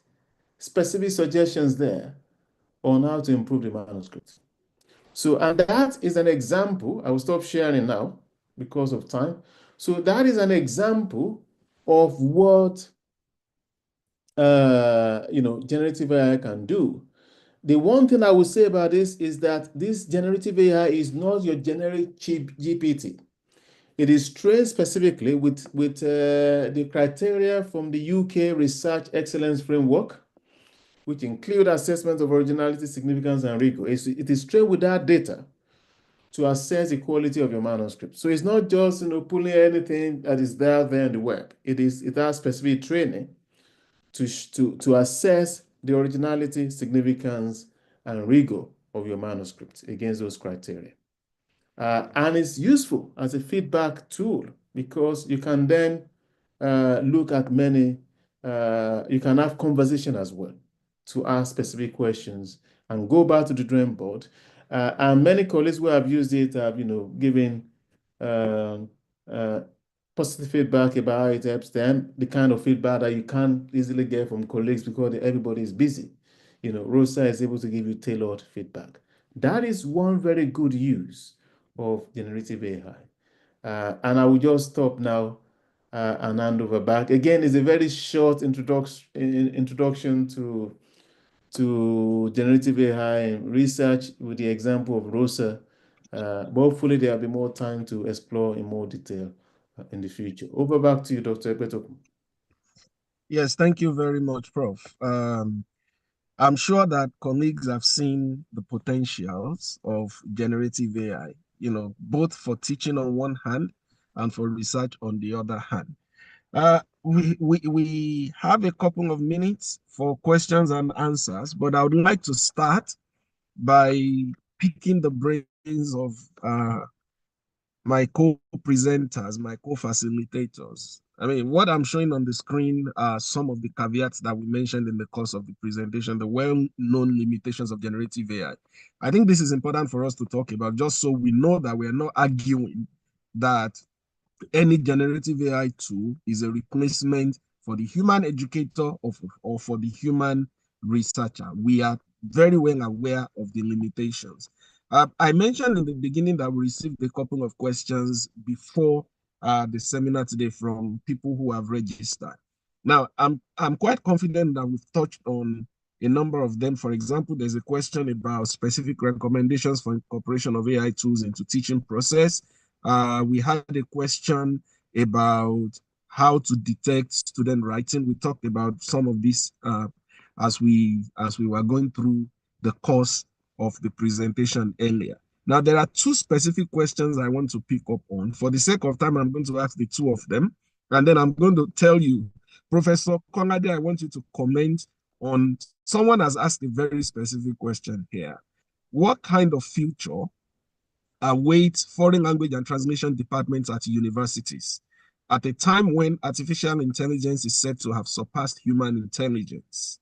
specific suggestions there on how to improve the manuscript. So, and that is an example. I will stop sharing now because of time. So that is an example of what you know, generative AI can do. The one thing I will say about this is that this generative AI is not your generic cheap GPT. It is trained specifically with the criteria from the UK Research Excellence Framework, which include assessment of originality, significance, and rigor. It is trained with that data to assess the quality of your manuscript. So it's not just, you know, pulling anything that is there in the web. It has specific training to assess the originality, significance, and rigor of your manuscript against those criteria. And it's useful as a feedback tool because you can then look at many, you can have conversation as well to ask specific questions and go back to the drawing board. And many colleagues who have used it have, you know, given positive feedback about how it helps them, the kind of feedback that you can't easily get from colleagues because everybody is busy. You know, Rosa is able to give you tailored feedback. That is one very good use of generative AI. And I will just stop now and hand over back. Again, it's a very short introduction to generative AI and research with the example of Rosa. But hopefully there will be more time to explore in more detail in the future. Over back to you, Dr. Ekpeto. Yes, thank you very much, Prof. I'm sure that colleagues have seen the potentials of generative AI, you know, both for teaching on one hand and for research on the other hand. We have a couple of minutes for questions and answers, but I would like to start by picking the brains of my co-presenters, my co-facilitators. I mean, what I'm showing on the screen are some of the caveats that we mentioned in the course of the presentation, the well-known limitations of generative AI. I think this is important for us to talk about, just so we know that we are not arguing that any generative AI tool is a replacement for the human educator or for the human researcher. We are very well aware of the limitations. I mentioned in the beginning that we received a couple of questions before the seminar today from people who have registered. Now, I'm quite confident that we've touched on a number of them. For example, there's a question about specific recommendations for incorporation of AI tools into teaching process. We had a question about how to detect student writing. We talked about some of this as we were going through the course of the presentation earlier. Now, there are two specific questions I want to pick up on. For the sake of time, I'm going to ask the two of them, and then I'm going to tell you, Professor Konade, I want you to comment on, someone has asked a very specific question here. What kind of future await foreign language and translation departments at universities at a time when artificial intelligence is said to have surpassed human intelligence?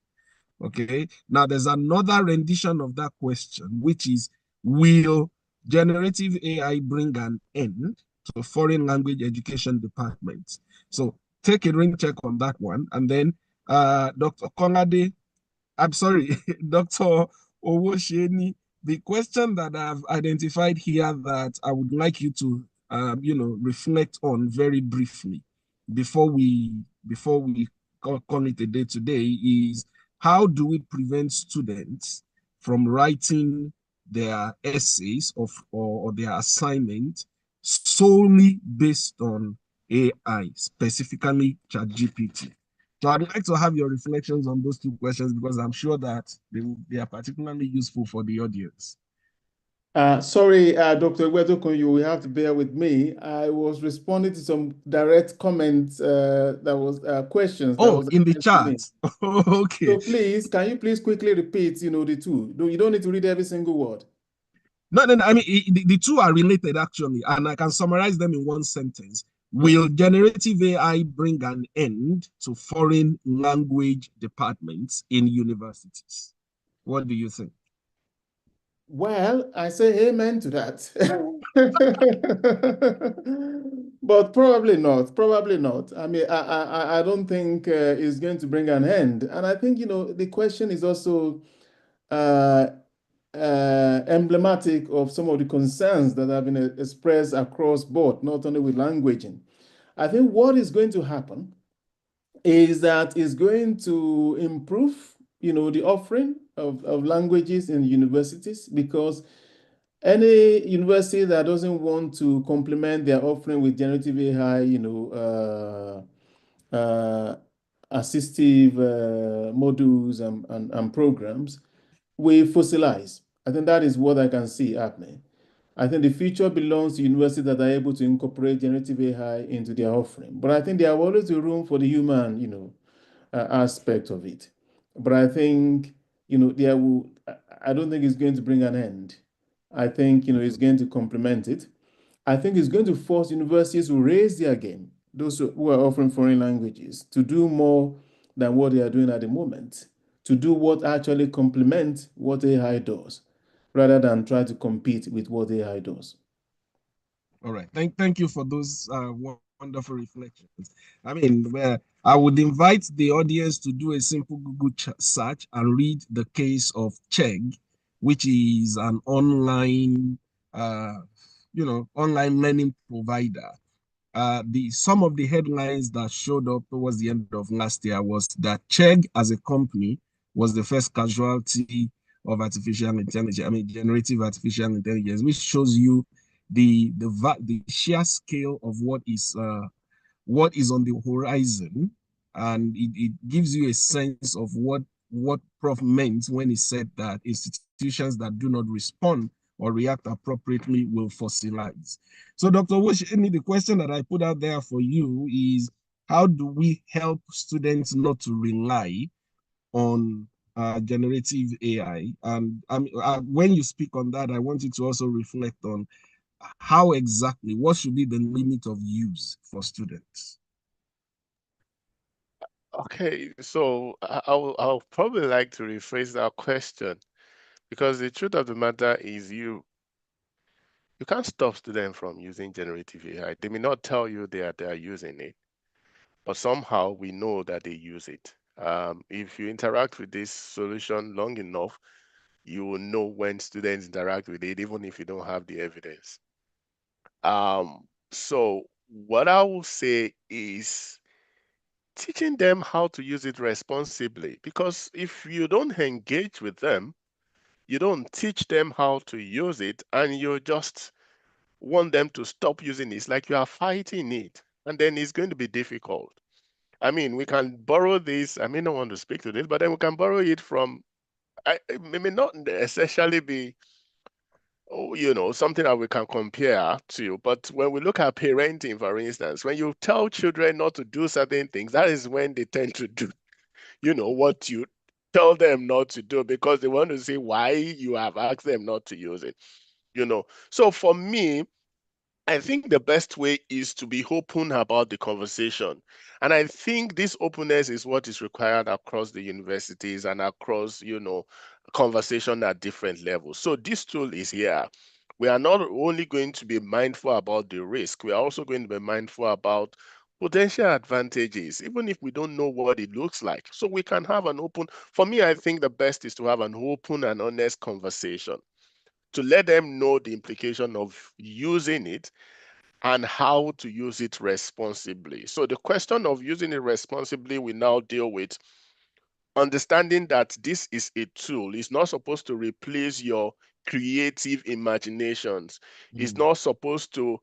Okay, now there's another rendition of that question, which is, will generative AI bring an end to foreign language education departments? So take a ring check on that one. And then Dr. Konade, I'm sorry, Dr. Owosheni, the question that I've identified here that I would like you to, you know, reflect on very briefly before we call it a day today is, how do we prevent students from writing their essays or their assignment solely based on AI, specifically ChatGPT? So I'd like to have your reflections on those two questions because I'm sure that they are particularly useful for the audience. Sorry, Dr. Egwetokun, you will have to bear with me. I was responding to some direct comments that was questions. Oh, that was in the chat. Okay. So please, can you please quickly repeat, you know, the two? You don't need to read every single word. No. I mean, the two are related actually, and I can summarize them in one sentence. Will generative AI bring an end to foreign language departments in universities? What do you think? Well, I say amen to that. But probably not. Probably not. I mean, I don't think it's going to bring an end. And I think, the question is also uh, emblematic of some of the concerns that have been expressed across board, not only with languaging. I think what is going to happen is that it's going to improve, the offering of languages in universities, because any university that doesn't want to complement their offering with generative AI, assistive modules and programs, will fossilize. I think that is what I can see happening. I think the future belongs to universities that are able to incorporate generative AI into their offering. But I think there will always be room for the human, aspect of it. But I think, I don't think it's going to bring an end. I think, it's going to complement it. I think it's going to force universities to raise their game, those who are offering foreign languages, to do more than what they are doing at the moment, to do what actually complements what AI does, rather than try to compete with what AI does. All right. Thank you for those wonderful reflections. I mean, where I would invite the audience to do a simple Google search and read the case of Chegg, which is an online, online learning provider. Some of the headlines that showed up towards the end of last year was that Chegg as a company was the first casualty of artificial intelligence. I mean, generative artificial intelligence, which shows you the sheer scale of what is on the horizon, and it gives you a sense of what Prof meant when he said that institutions that do not respond or react appropriately will fossilize. So, Dr. Woshini, the question that I put out there for you is, how do we help students not to rely on generative AI? And when you speak on that, I want you to also reflect on how exactly, what should be the limit of use for students? Okay, so I'll probably like to rephrase that question, because the truth of the matter is you can't stop students from using generative AI. They may not tell you they are using it, but somehow we know that they use it. If you interact with this solution long enough, you will know when students interact with it, even if you don't have the evidence. So what I will say is teaching them how to use it responsibly, because if you don't engage with them, you don't teach them how to use it, and you just want them to stop using it. It's like you are fighting it, and then it's going to be difficult. I mean, we can borrow this. I may not want to speak to this, but then we can borrow it from, it may not essentially be, something that we can compare to. But when we look at parenting, for instance, when you tell children not to do certain things, that is when they tend to do, what you tell them not to do, because they want to see why you have asked them not to use it. So for me, I think the best way is to be open about the conversation. And I think this openness is what is required across the universities and across, conversation at different levels. So this tool is here. We are not only going to be mindful about the risk, we are also going to be mindful about potential advantages, even if we don't know what it looks like. So we can have for me, I think the best is to have an open and honest conversation, to let them know the implication of using it and how to use it responsibly. So the question of using it responsibly, we now deal with understanding that this is a tool. It's not supposed to replace your creative imaginations. It's not supposed to,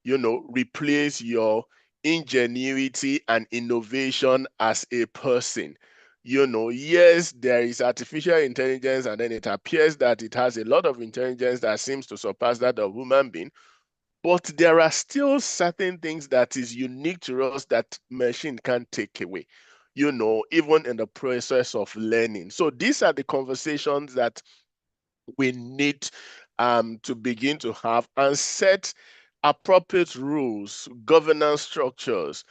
replace your ingenuity and innovation as a person. Yes, there is artificial intelligence, and then it appears that it has a lot of intelligence that seems to surpass that of human being. But there are still certain things that is unique to us that machine can't take away, even in the process of learning. So these are the conversations that we need to begin to have and set appropriate rules, governance structures,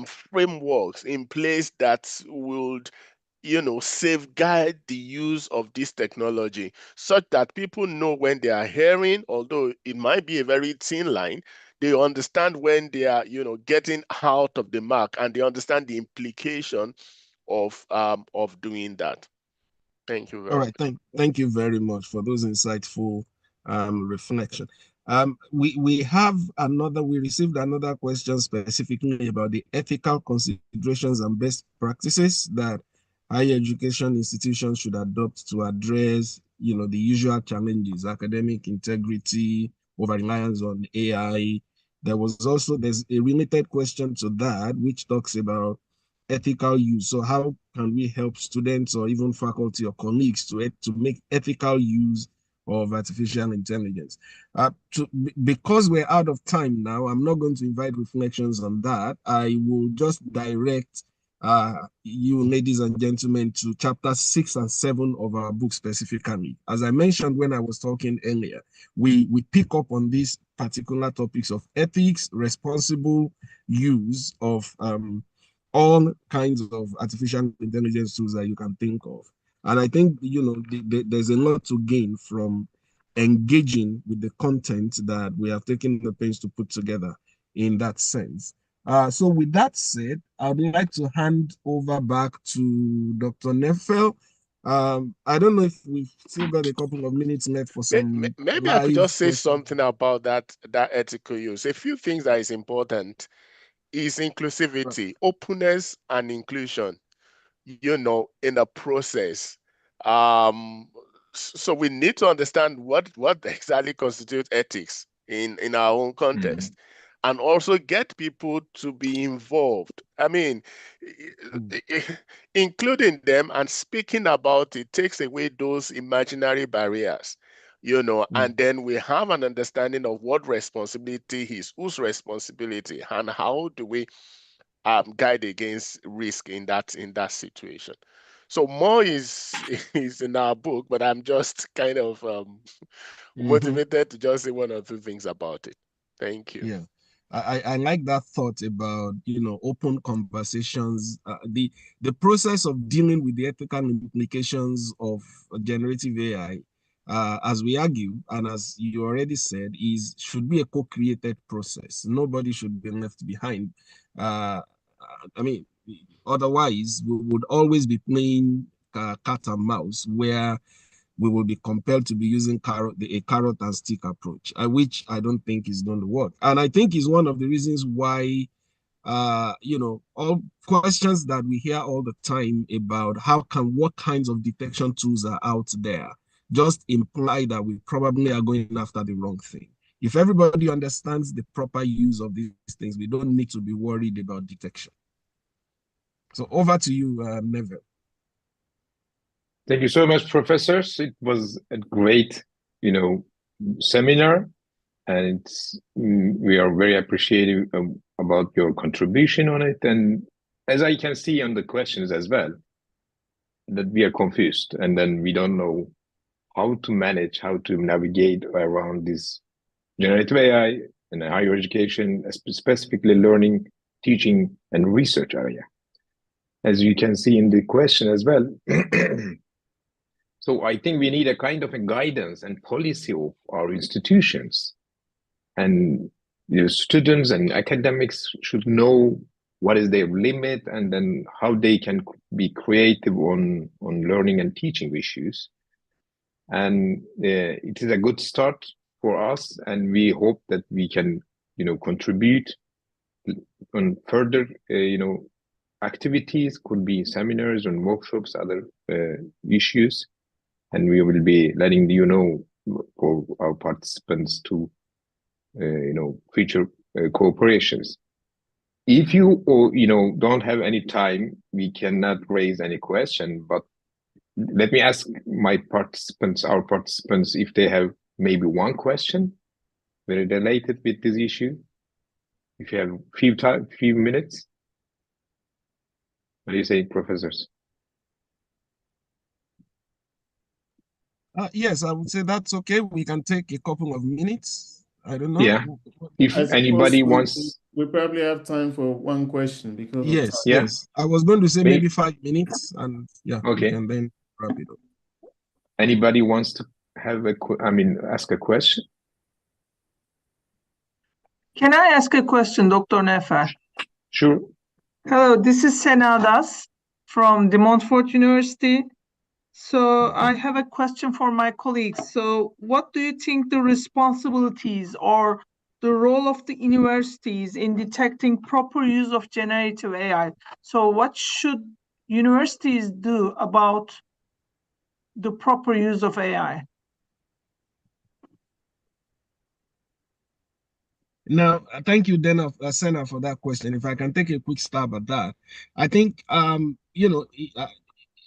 frameworks in place that would, safeguard the use of this technology such that people know when they are hearing, although it might be a very thin line, they understand when they are, getting out of the mark, and they understand the implication of doing that. Thank you very All much. right, thank you very much for those insightful reflection. We received another question specifically about the ethical considerations and best practices that higher education institutions should adopt to address, the usual challenges, academic integrity, over-reliance on AI. There's a related question to that, which talks about ethical use. So how can we help students or even faculty or colleagues to make ethical use of artificial intelligence? Because we're out of time now, I'm not going to invite reflections on that. I will just direct you, ladies and gentlemen, to chapter 6 and 7 of our book specifically. As I mentioned when I was talking earlier, we pick up on these particular topics of ethics, responsible use of all kinds of artificial intelligence tools that you can think of. And I think, there's a lot to gain from engaging with the content that we have taken the pains to put together in that sense. So with that said, I'd like to hand over back to Dr. Neffel. I don't know if we've still got a couple of minutes left for some maybe I could just say questions. something about that ethical use. A few things that is important is inclusivity, openness, and inclusion, in a process. So we need to understand what exactly constitutes ethics in our own context, and also get people to be involved. I mean, including them and speaking about it takes away those imaginary barriers, and then we have an understanding of what responsibility is, whose responsibility, and how do we guide against risk in that situation. So more is in our book, but I'm just kind of motivated to just say one or two things about it. Thank you. Yeah. I like that thought about, open conversations. The process of dealing with the ethical implications of generative AI, as we argue, and as you already said, should be a co-created process. Nobody should be left behind. I mean, otherwise, we would always be playing cat and mouse, where we will be compelled to be using a carrot and stick approach, which I don't think is going to work. And I think is one of the reasons why, all questions that we hear all the time about what kinds of detection tools are out there just imply that we probably are going after the wrong thing. If everybody understands the proper use of these things, we don't need to be worried about detection. So over to you, Neville. Thank you so much, professors. It was a great, seminar, and we are very appreciative about your contribution on it. And as I can see on the questions as well, that we are confused, and then we don't know how to manage, how to navigate around this generative AI in higher education, specifically learning, teaching, and research area. As you can see in the question as well. So I think we need a kind of a guidance and policy of our institutions, and students and academics should know what is their limit, and then how they can be creative on learning and teaching issues. And it is a good start for us, and we hope that we can, contribute on further, activities, could be seminars and workshops, other issues. And we will be letting you know for our participants to, future cooperations. If you, don't have any time, we cannot raise any question, but let me ask our participants, if they have maybe one question very related with this issue. If you have few minutes. What do you say, professors? Yes, I would say that's okay. We can take a couple of minutes. I don't know. Yeah. If I suppose anybody wants, we probably have time for one question because of Yes, time. Yeah. yes. I was going to say May- maybe 5 minutes, and yeah, we Okay. can then wrap it up. Anybody wants to have ask a question? Can I ask a question, Dr. Nefer? Sure. Hello, this is Senadas from De Montfort University. So I have a question for my colleagues. So what do you think the responsibilities or the role of the universities in detecting proper use of generative AI? So what should universities do about the proper use of AI? Now, thank you, Dana, Senna, for that question. If I can take a quick stab at that, I think,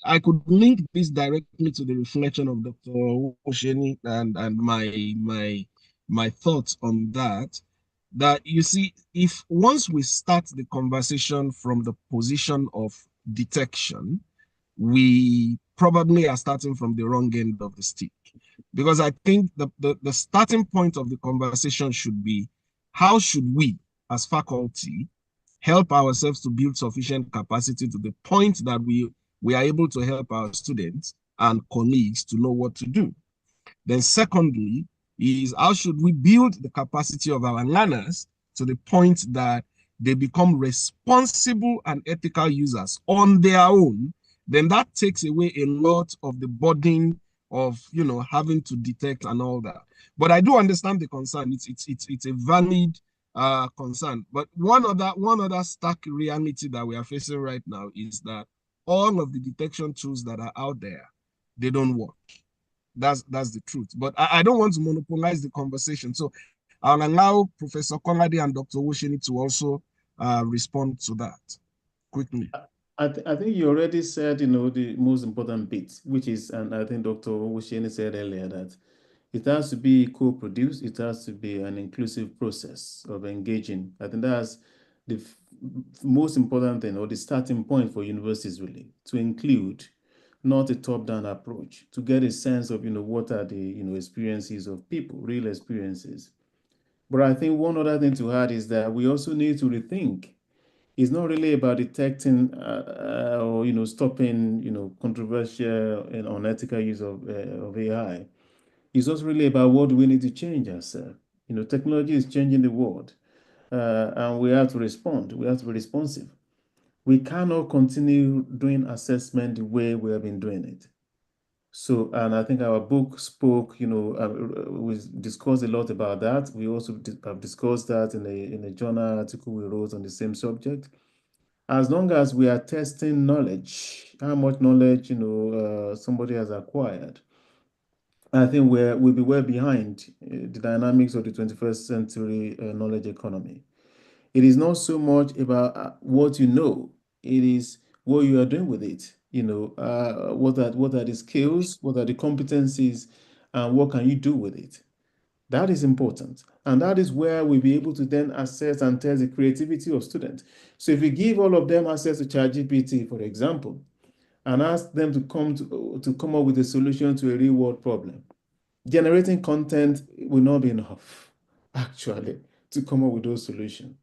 I could link this directly to the reflection of Dr. Osheni and my thoughts on that. That you see, if once we start the conversation from the position of detection, we probably are starting from the wrong end of the stick. Because I think the starting point of the conversation should be, how should we, as faculty, help ourselves to build sufficient capacity to the point that we are able to help our students and colleagues to know what to do. Then secondly, is how should we build the capacity of our learners to the point that they become responsible and ethical users on their own. Then that takes away a lot of the burden of having to detect and all that. But I do understand the concern. It's a valid concern. But one other stark reality that we are facing right now is that all of the detection tools that are out there, they don't work. That's the truth. But I don't want to monopolize the conversation. So I'll allow Professor Konradi and Dr. Woshini to also respond to that quickly. I think you already said, the most important bit, which is, and I think Dr. Woshini said earlier, that it has to be co-produced. It has to be an inclusive process of engaging. I think that's the most important thing, or the starting point for universities, really, to include, not a top-down approach, to get a sense of, what are the, experiences of people, real experiences. But I think one other thing to add is that we also need to rethink. It's not really about detecting or stopping controversial and unethical use of AI. It's also really about what do we need to change ourselves. Technology is changing the world, and we have to respond. We have to be responsive. We cannot continue doing assessment the way we have been doing it. So, and I think our book spoke, we discussed a lot about that. We also have discussed that in a journal article we wrote on the same subject. As long as we are testing knowledge, how much knowledge, somebody has acquired, I think we'll be well behind the dynamics of the 21st century knowledge economy. It is not so much about what you know, it is what you are doing with it. What are the skills, what are the competencies, and what can you do with it? That is important. And that is where we'll be able to then assess and test the creativity of students. So if we give all of them access to ChatGPT, for example, and ask them to come up with a solution to a real world problem, generating content will not be enough, actually, to come up with those solutions.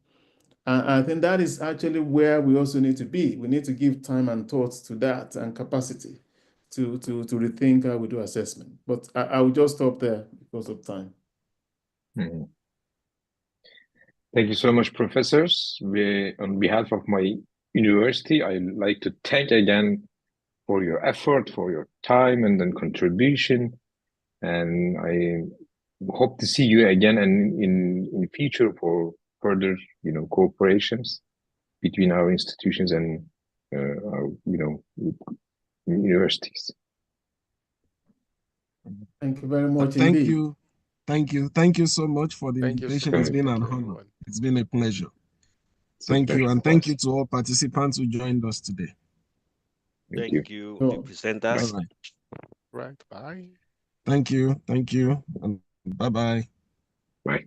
And I think that is actually where we also need to be. We need to give time and thoughts to that and capacity to rethink how we do assessment. But I will just stop there because of time. Mhm. Thank you so much, professors. On behalf of my university, I'd like to thank again for your effort, for your time and then contribution. And I hope to see you again and in future for further, cooperations between our institutions and our, universities. Thank you very much Thank indeed. you. Thank you so much for the Thank you so invitation. much. It's been Thank an you, honor. everyone. It's been a pleasure. It's a Thank you. pleasure And for thank us. you to all participants who joined us today. Thank you. Thank you, Sure. the presenters. All right. Right. Bye. Thank you. And bye-bye. Bye.